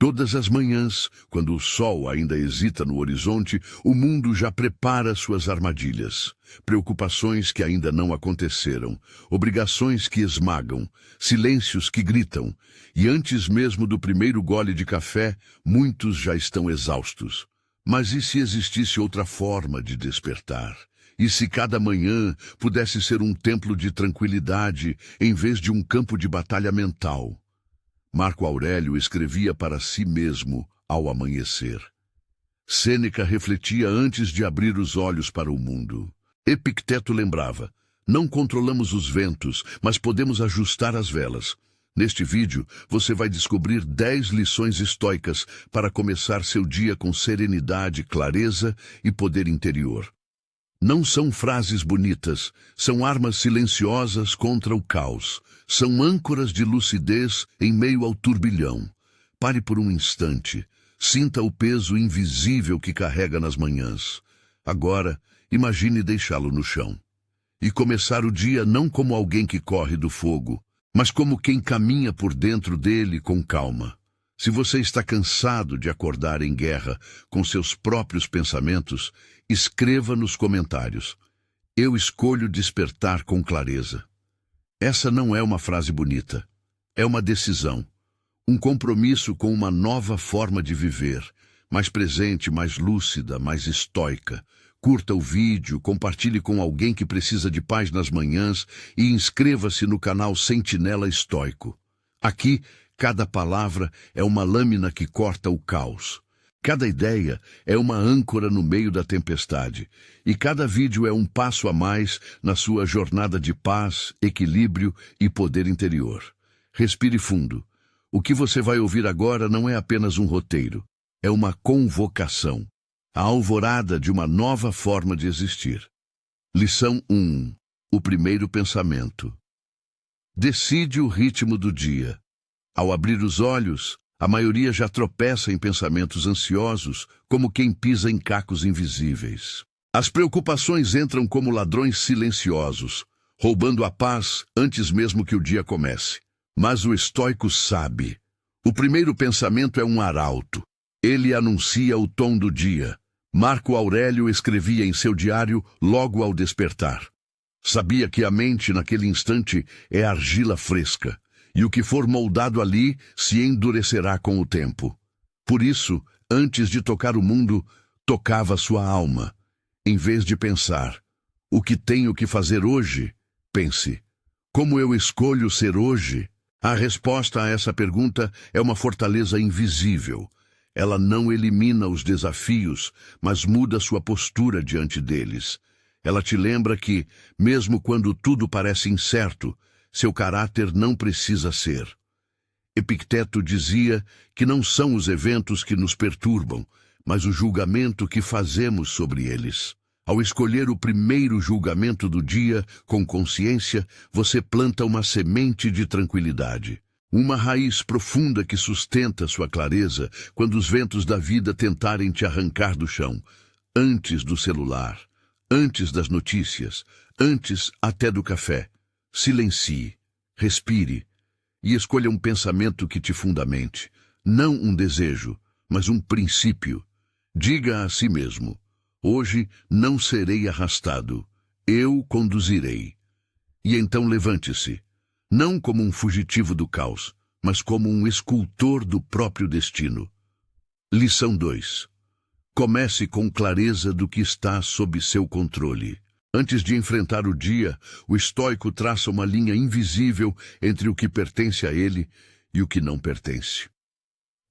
Todas as manhãs, quando o sol ainda hesita no horizonte, o mundo já prepara suas armadilhas. Preocupações que ainda não aconteceram, obrigações que esmagam, silêncios que gritam, e antes mesmo do primeiro gole de café, muitos já estão exaustos. Mas e se existisse outra forma de despertar? E se cada manhã pudesse ser um templo de tranquilidade em vez de um campo de batalha mental? Marco Aurélio escrevia para si mesmo ao amanhecer. Sêneca refletia antes de abrir os olhos para o mundo. Epicteto lembrava: não controlamos os ventos, mas podemos ajustar as velas. Neste vídeo, você vai descobrir 10 lições estoicas para começar seu dia com serenidade, clareza e poder interior. Não são frases bonitas, são armas silenciosas contra o caos. São âncoras de lucidez em meio ao turbilhão. Pare por um instante. Sinta o peso invisível que carrega nas manhãs. Agora, imagine deixá-lo no chão. E começar o dia não como alguém que corre do fogo, mas como quem caminha por dentro dele com calma. Se você está cansado de acordar em guerra com seus próprios pensamentos, escreva nos comentários: eu escolho despertar com clareza. Essa não é uma frase bonita. É uma decisão. Um compromisso com uma nova forma de viver, mais presente, mais lúcida, mais estoica. Curta o vídeo, compartilhe com alguém que precisa de paz nas manhãs e inscreva-se no canal Sentinela Estoico. Aqui, cada palavra é uma lâmina que corta o caos. Cada ideia é uma âncora no meio da tempestade, e cada vídeo é um passo a mais na sua jornada de paz, equilíbrio e poder interior. Respire fundo. O que você vai ouvir agora não é apenas um roteiro, é uma convocação, a alvorada de uma nova forma de existir. Lição 1. O primeiro pensamento. Decide o ritmo do dia. Ao abrir os olhos, a maioria já tropeça em pensamentos ansiosos, como quem pisa em cacos invisíveis. As preocupações entram como ladrões silenciosos, roubando a paz antes mesmo que o dia comece. Mas o estoico sabe. O primeiro pensamento é um arauto. Ele anuncia o tom do dia. Marco Aurélio escrevia em seu diário logo ao despertar. Sabia que a mente, naquele instante, é argila fresca. E o que for moldado ali se endurecerá com o tempo. Por isso, antes de tocar o mundo, tocava sua alma. Em vez de pensar: o que tenho que fazer hoje? Pense: como eu escolho ser hoje? A resposta a essa pergunta é uma fortaleza invisível. Ela não elimina os desafios, mas muda sua postura diante deles. Ela te lembra que, mesmo quando tudo parece incerto, seu caráter não precisa ser. Epicteto dizia que não são os eventos que nos perturbam, mas o julgamento que fazemos sobre eles. Ao escolher o primeiro julgamento do dia com consciência, você planta uma semente de tranquilidade. Uma raiz profunda que sustenta sua clareza quando os ventos da vida tentarem te arrancar do chão. Antes do celular, antes das notícias, antes até do café. Silencie, respire e escolha um pensamento que te fundamente. Não um desejo, mas um princípio. Diga a si mesmo: hoje não serei arrastado, eu conduzirei. E então levante-se, não como um fugitivo do caos, mas como um escultor do próprio destino. Lição 2. Comece com clareza do que está sob seu controle. Antes de enfrentar o dia, o estoico traça uma linha invisível entre o que pertence a ele e o que não pertence.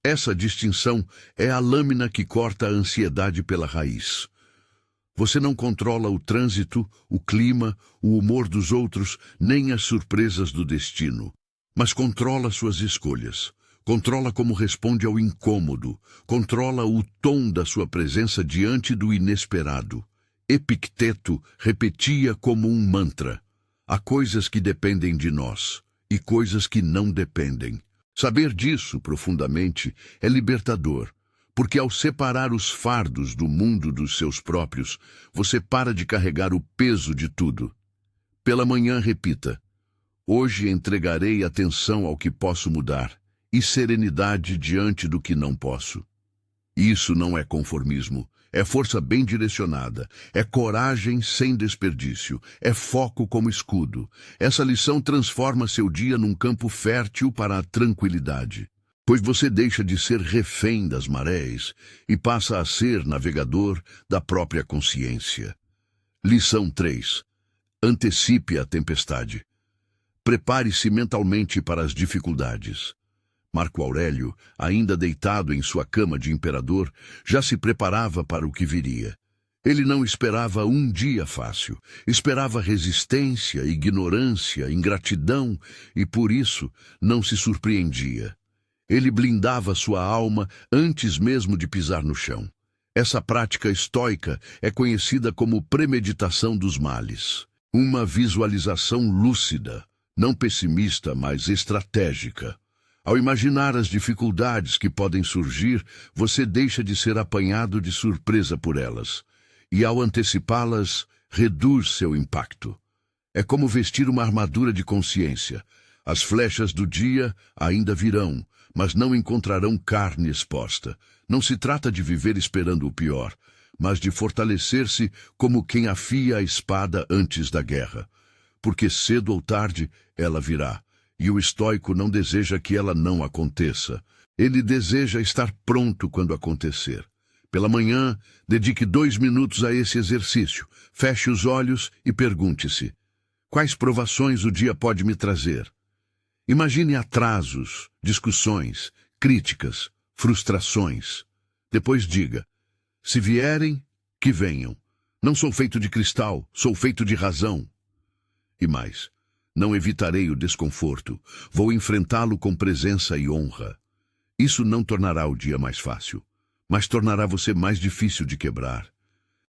Essa distinção é a lâmina que corta a ansiedade pela raiz. Você não controla o trânsito, o clima, o humor dos outros, nem as surpresas do destino. Mas controla suas escolhas. Controla como responde ao incômodo. Controla o tom da sua presença diante do inesperado. Epicteto repetia como um mantra: há coisas que dependem de nós e coisas que não dependem. Saber disso profundamente é libertador, porque ao separar os fardos do mundo dos seus próprios, você para de carregar o peso de tudo. Pela manhã repita: hoje entregarei atenção ao que posso mudar, e serenidade diante do que não posso. Isso não é conformismo, é força bem direcionada, é coragem sem desperdício, é foco como escudo. Essa lição transforma seu dia num campo fértil para a tranquilidade, pois você deixa de ser refém das marés e passa a ser navegador da própria consciência. Lição 3. Antecipe a tempestade. Prepare-se mentalmente para as dificuldades. Marco Aurélio, ainda deitado em sua cama de imperador, já se preparava para o que viria. Ele não esperava um dia fácil, esperava resistência, ignorância, ingratidão e, por isso, não se surpreendia. Ele blindava sua alma antes mesmo de pisar no chão. Essa prática estoica é conhecida como premeditação dos males. Uma visualização lúcida, não pessimista, mas estratégica. Ao imaginar as dificuldades que podem surgir, você deixa de ser apanhado de surpresa por elas. E ao antecipá-las, reduz seu impacto. É como vestir uma armadura de consciência. As flechas do dia ainda virão, mas não encontrarão carne exposta. Não se trata de viver esperando o pior, mas de fortalecer-se como quem afia a espada antes da guerra. Porque cedo ou tarde ela virá, e o estoico não deseja que ela não aconteça. Ele deseja estar pronto quando acontecer. Pela manhã, dedique 2 minutos a esse exercício. Feche os olhos e pergunte-se: quais provações o dia pode me trazer? Imagine atrasos, discussões, críticas, frustrações. Depois diga: se vierem, que venham. Não sou feito de cristal, sou feito de razão. E mais, não evitarei o desconforto, vou enfrentá-lo com presença e honra. Isso não tornará o dia mais fácil, mas tornará você mais difícil de quebrar.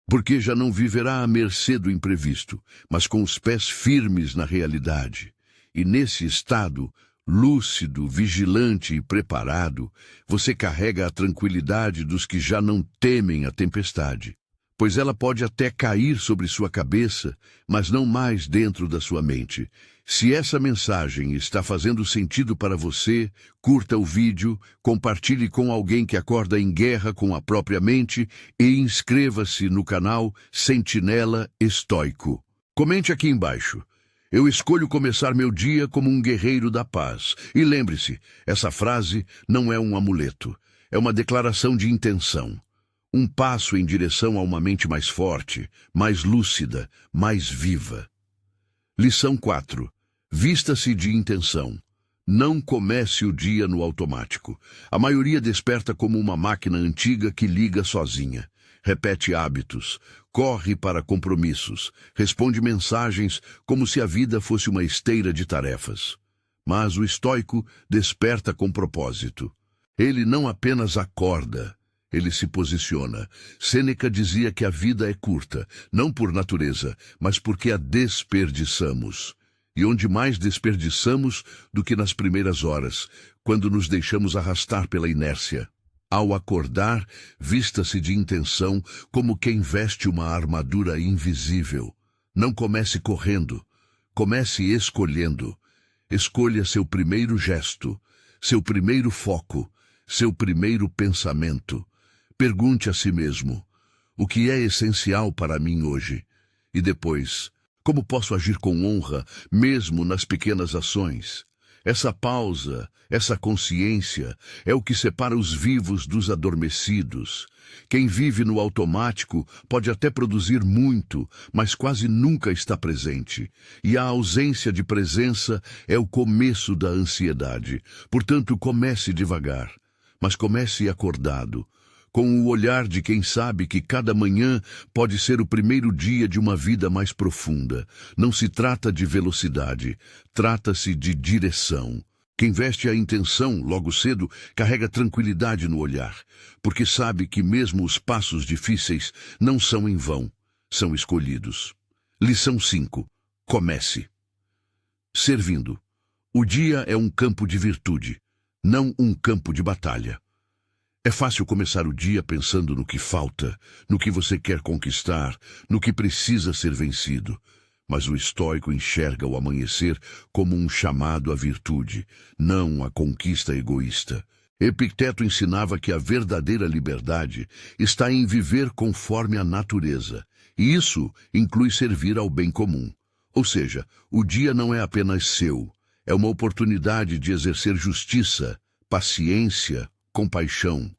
Porque já não viverá à mercê do imprevisto, mas com os pés firmes na realidade. E nesse estado, lúcido, vigilante e preparado, você carrega a tranquilidade dos que já não temem a tempestade. Pois ela pode até cair sobre sua cabeça, mas não mais dentro da sua mente. Se essa mensagem está fazendo sentido para você, curta o vídeo, compartilhe com alguém que acorda em guerra com a própria mente e inscreva-se no canal Sentinela Estoico. Comente aqui embaixo: eu escolho começar meu dia como um guerreiro da paz. E lembre-se, essa frase não é um amuleto, é uma declaração de intenção. Um passo em direção a uma mente mais forte, mais lúcida, mais viva. Lição 4. Vista-se de intenção. Não comece o dia no automático. A maioria desperta como uma máquina antiga que liga sozinha. Repete hábitos, corre para compromissos, responde mensagens como se a vida fosse uma esteira de tarefas. Mas o estoico desperta com propósito. Ele não apenas acorda, ele se posiciona. Sêneca dizia que a vida é curta, não por natureza, mas porque a desperdiçamos. E onde mais desperdiçamos do que nas primeiras horas, quando nos deixamos arrastar pela inércia. Ao acordar, vista-se de intenção como quem veste uma armadura invisível. Não comece correndo, comece escolhendo. Escolha seu primeiro gesto, seu primeiro foco, seu primeiro pensamento. Pergunte a si mesmo: o que é essencial para mim hoje? E depois, como posso agir com honra, mesmo nas pequenas ações? Essa pausa, essa consciência, é o que separa os vivos dos adormecidos. Quem vive no automático pode até produzir muito, mas quase nunca está presente. E a ausência de presença é o começo da ansiedade. Portanto, comece devagar, mas comece acordado, com o olhar de quem sabe que cada manhã pode ser o primeiro dia de uma vida mais profunda. Não se trata de velocidade, trata-se de direção. Quem veste a intenção logo cedo carrega tranquilidade no olhar, porque sabe que mesmo os passos difíceis não são em vão, são escolhidos. Lição 5. Comece. Servindo. O dia é um campo de virtude, não um campo de batalha. É fácil começar o dia pensando no que falta, no que você quer conquistar, no que precisa ser vencido. Mas o estoico enxerga o amanhecer como um chamado à virtude, não a conquista egoísta. Epicteto ensinava que a verdadeira liberdade está em viver conforme a natureza, e isso inclui servir ao bem comum. Ou seja, o dia não é apenas seu, é uma oportunidade de exercer justiça, paciência, compaixão.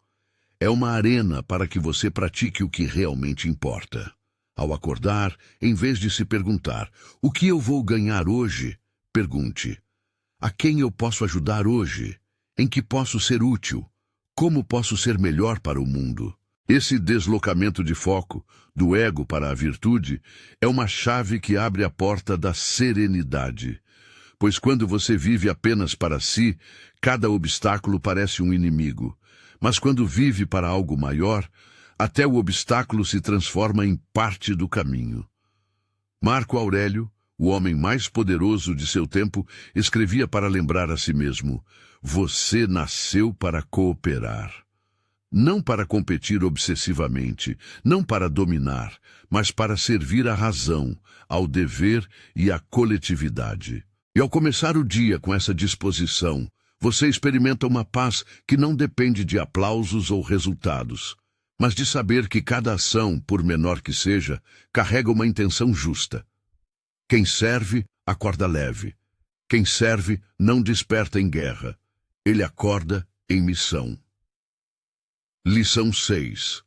É uma arena para que você pratique o que realmente importa. Ao acordar, em vez de se perguntar, o que eu vou ganhar hoje? Pergunte, a quem eu posso ajudar hoje? Em que posso ser útil? Como posso ser melhor para o mundo? Esse deslocamento de foco, do ego para a virtude, é uma chave que abre a porta da serenidade. Pois quando você vive apenas para si, cada obstáculo parece um inimigo. Mas quando vive para algo maior, até o obstáculo se transforma em parte do caminho. Marco Aurélio, o homem mais poderoso de seu tempo, escrevia para lembrar a si mesmo: você nasceu para cooperar. Não para competir obsessivamente, não para dominar, mas para servir à razão, ao dever e à coletividade. E ao começar o dia com essa disposição, você experimenta uma paz que não depende de aplausos ou resultados, mas de saber que cada ação, por menor que seja, carrega uma intenção justa. Quem serve, acorda leve. Quem serve, não desperta em guerra. Ele acorda em missão. Lição 6.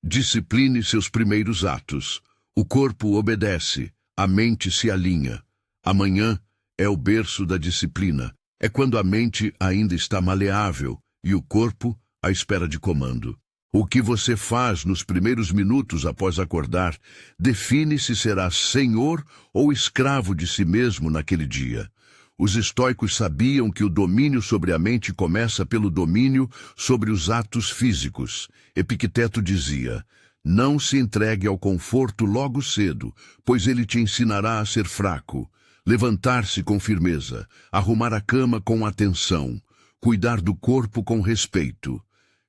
Discipline seus primeiros atos. O corpo obedece, a mente se alinha. Amanhã é o berço da disciplina. É quando a mente ainda está maleável e o corpo à espera de comando. O que você faz nos primeiros minutos após acordar define se será senhor ou escravo de si mesmo naquele dia. Os estoicos sabiam que o domínio sobre a mente começa pelo domínio sobre os atos físicos. Epicteto dizia: não se entregue ao conforto logo cedo, pois ele te ensinará a ser fraco. Levantar-se com firmeza, arrumar a cama com atenção, cuidar do corpo com respeito.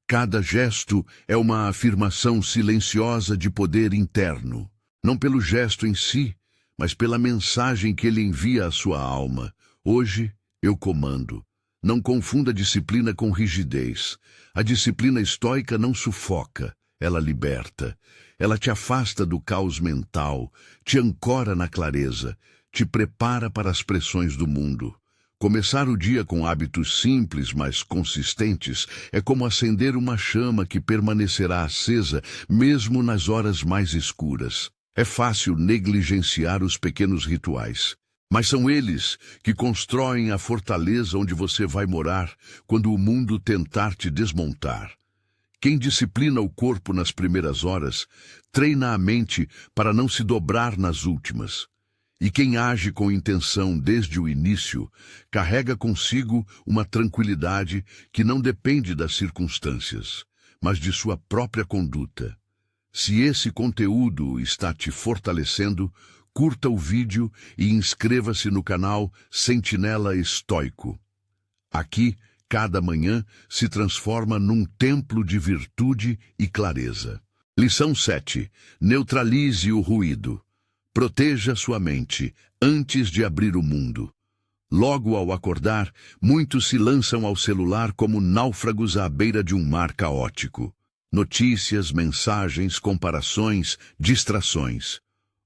Cada gesto é uma afirmação silenciosa de poder interno, não pelo gesto em si, mas pela mensagem que ele envia à sua alma. Hoje eu comando. Não confunda disciplina com rigidez. A disciplina estoica não sufoca, ela liberta. Ela te afasta do caos mental, te ancora na clareza, te prepara para as pressões do mundo. Começar o dia com hábitos simples, mas consistentes, é como acender uma chama que permanecerá acesa mesmo nas horas mais escuras. É fácil negligenciar os pequenos rituais, mas são eles que constroem a fortaleza onde você vai morar quando o mundo tentar te desmontar. Quem disciplina o corpo nas primeiras horas, treina a mente para não se dobrar nas últimas. E quem age com intenção desde o início, carrega consigo uma tranquilidade que não depende das circunstâncias, mas de sua própria conduta. Se esse conteúdo está te fortalecendo, curta o vídeo e inscreva-se no canal Sentinela Estoico. Aqui, cada manhã se transforma num templo de virtude e clareza. Lição 7. Neutralize o ruído. Proteja sua mente antes de abrir o mundo. Logo ao acordar, muitos se lançam ao celular como náufragos à beira de um mar caótico. Notícias, mensagens, comparações, distrações.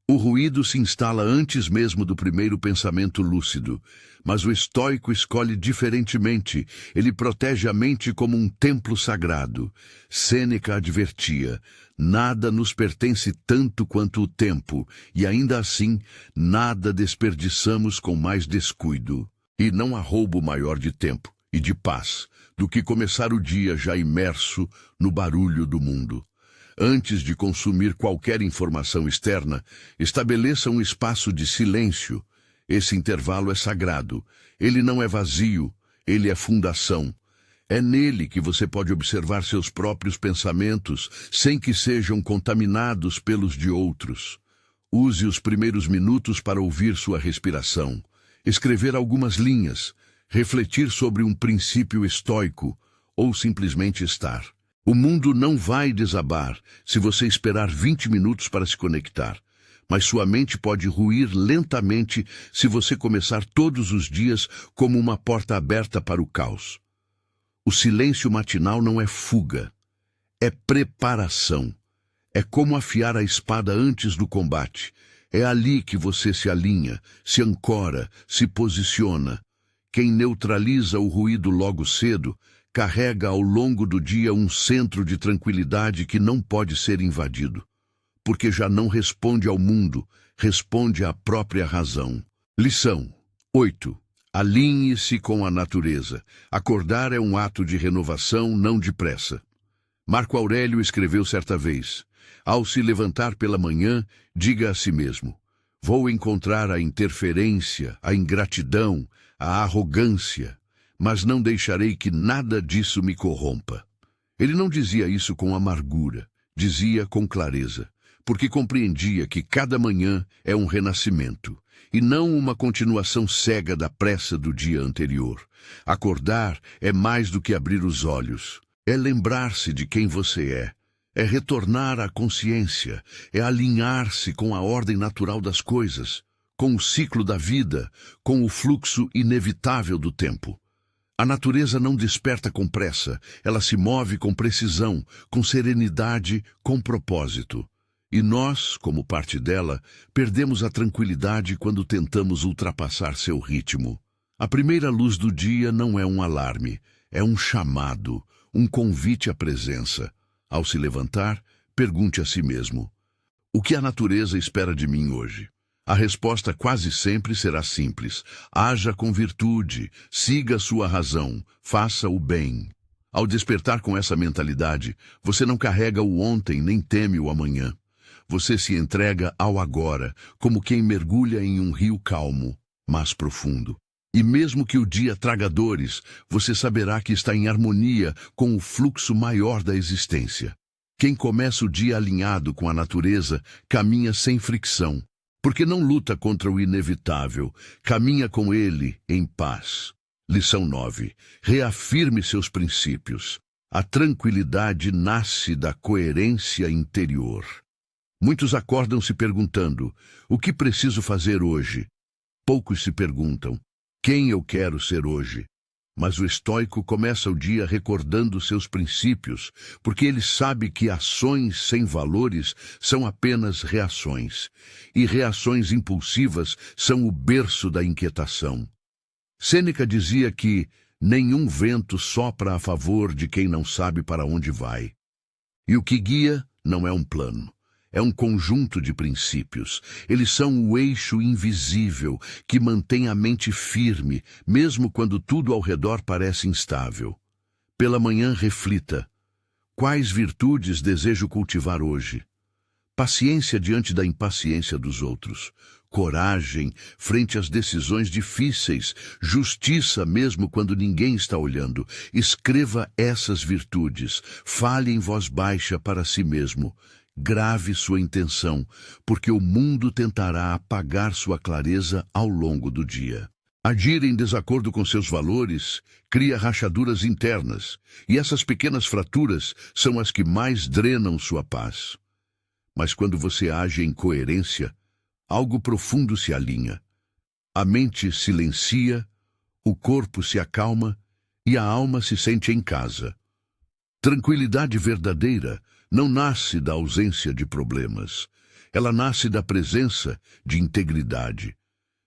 O ruído se instala antes mesmo do primeiro pensamento lúcido, mas o estoico escolhe diferentemente. Ele protege a mente como um templo sagrado. Sêneca advertia: nada nos pertence tanto quanto o tempo, e ainda assim, nada desperdiçamos com mais descuido. E não há roubo maior de tempo e de paz do que começar o dia já imerso no barulho do mundo. Antes de consumir qualquer informação externa, estabeleça um espaço de silêncio. Esse intervalo é sagrado. Ele não é vazio, ele é fundação. É nele que você pode observar seus próprios pensamentos, sem que sejam contaminados pelos de outros. Use os primeiros minutos para ouvir sua respiração, escrever algumas linhas, refletir sobre um princípio estoico, ou simplesmente estar. O mundo não vai desabar se você esperar 20 minutos para se conectar, mas sua mente pode ruir lentamente se você começar todos os dias como uma porta aberta para o caos. O silêncio matinal não é fuga, é preparação. É como afiar a espada antes do combate. É ali que você se alinha, se ancora, se posiciona. Quem neutraliza o ruído logo cedo, carrega ao longo do dia um centro de tranquilidade que não pode ser invadido, porque já não responde ao mundo, responde à própria razão. Lição 8. Alinhe-se com a natureza. Acordar é um ato de renovação, não de pressa. Marco Aurélio escreveu certa vez: ao se levantar pela manhã, diga a si mesmo: vou encontrar a interferência, a ingratidão, a arrogância, mas não deixarei que nada disso me corrompa. Ele não dizia isso com amargura, dizia com clareza, porque compreendia que cada manhã é um renascimento, e não uma continuação cega da pressa do dia anterior. Acordar é mais do que abrir os olhos, é lembrar-se de quem você é retornar à consciência, é alinhar-se com a ordem natural das coisas, com o ciclo da vida, com o fluxo inevitável do tempo. A natureza não desperta com pressa, ela se move com precisão, com serenidade, com propósito. E nós, como parte dela, perdemos a tranquilidade quando tentamos ultrapassar seu ritmo. A primeira luz do dia não é um alarme, é um chamado, um convite à presença. Ao se levantar, pergunte a si mesmo: o que a natureza espera de mim hoje? A resposta quase sempre será simples: haja com virtude, siga sua razão, faça o bem. Ao despertar com essa mentalidade, você não carrega o ontem nem teme o amanhã. Você se entrega ao agora, como quem mergulha em um rio calmo, mas profundo. E mesmo que o dia traga dores, você saberá que está em harmonia com o fluxo maior da existência. Quem começa o dia alinhado com a natureza, caminha sem fricção, porque não luta contra o inevitável, caminha com ele em paz. Lição 9. Reafirme seus princípios. A tranquilidade nasce da coerência interior. Muitos acordam se perguntando: o que preciso fazer hoje? Poucos se perguntam: quem eu quero ser hoje? Mas o estoico começa o dia recordando seus princípios, porque ele sabe que ações sem valores são apenas reações, e reações impulsivas são o berço da inquietação. Sêneca dizia que nenhum vento sopra a favor de quem não sabe para onde vai. E o que guia não é um plano. É um conjunto de princípios. Eles são o eixo invisível que mantém a mente firme, mesmo quando tudo ao redor parece instável. Pela manhã, reflita: quais virtudes desejo cultivar hoje? Paciência diante da impaciência dos outros. Coragem frente às decisões difíceis. Justiça mesmo quando ninguém está olhando. Escreva essas virtudes. Fale em voz baixa para si mesmo. Grave sua intenção, porque o mundo tentará apagar sua clareza ao longo do dia. Agir em desacordo com seus valores cria rachaduras internas, e essas pequenas fraturas são as que mais drenam sua paz. Mas quando você age em coerência, algo profundo se alinha. A mente silencia, o corpo se acalma e a alma se sente em casa. Tranquilidade verdadeira não nasce da ausência de problemas. Ela nasce da presença de integridade,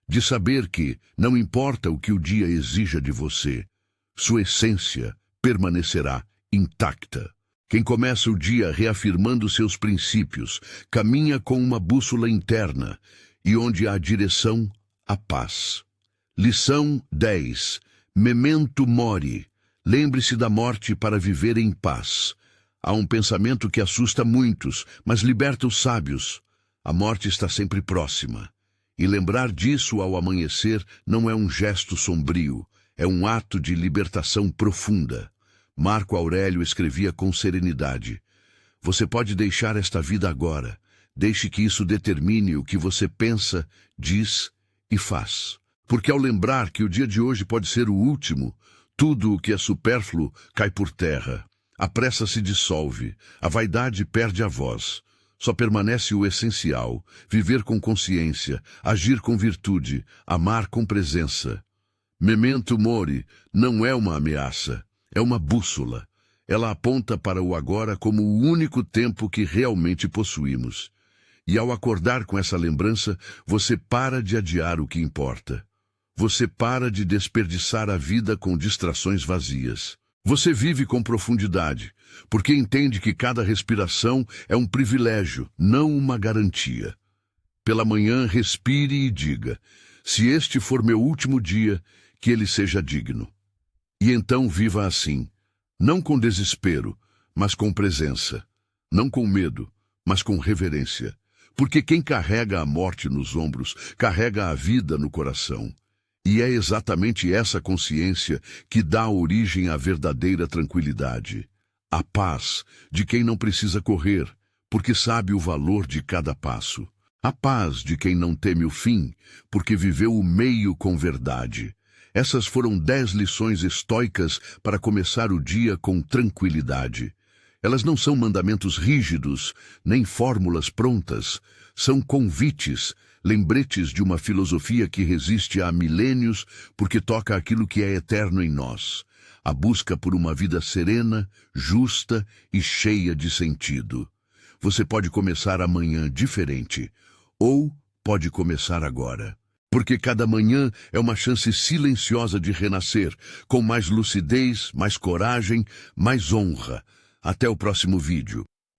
de saber que, não importa o que o dia exija de você, sua essência permanecerá intacta. Quem começa o dia reafirmando seus princípios, caminha com uma bússola interna, e onde há direção, há paz. Lição 10. Memento mori. Lembre-se da morte para viver em paz. Há um pensamento que assusta muitos, mas liberta os sábios. A morte está sempre próxima. E lembrar disso ao amanhecer não é um gesto sombrio, é um ato de libertação profunda. Marco Aurélio escrevia com serenidade: você pode deixar esta vida agora. Deixe que isso determine o que você pensa, diz e faz. Porque ao lembrar que o dia de hoje pode ser o último, tudo o que é supérfluo cai por terra. A pressa se dissolve, a vaidade perde a voz. Só permanece o essencial: viver com consciência, agir com virtude, amar com presença. Memento Mori não é uma ameaça, é uma bússola. Ela aponta para o agora como o único tempo que realmente possuímos. E ao acordar com essa lembrança, você para de adiar o que importa. Você para de desperdiçar a vida com distrações vazias. Você vive com profundidade, porque entende que cada respiração é um privilégio, não uma garantia. Pela manhã, respire e diga: se este for meu último dia, que ele seja digno. E então viva assim, não com desespero, mas com presença. Não com medo, mas com reverência. Porque quem carrega a morte nos ombros, carrega a vida no coração. E é exatamente essa consciência que dá origem à verdadeira tranquilidade. A paz de quem não precisa correr, porque sabe o valor de cada passo. A paz de quem não teme o fim, porque viveu o meio com verdade. Essas foram 10 lições estoicas para começar o dia com tranquilidade. Elas não são mandamentos rígidos, nem fórmulas prontas. São convites, lembretes de uma filosofia que resiste há milênios porque toca aquilo que é eterno em nós. A busca por uma vida serena, justa e cheia de sentido. Você pode começar amanhã diferente, ou pode começar agora. Porque cada manhã é uma chance silenciosa de renascer, com mais lucidez, mais coragem, mais honra. Até o próximo vídeo.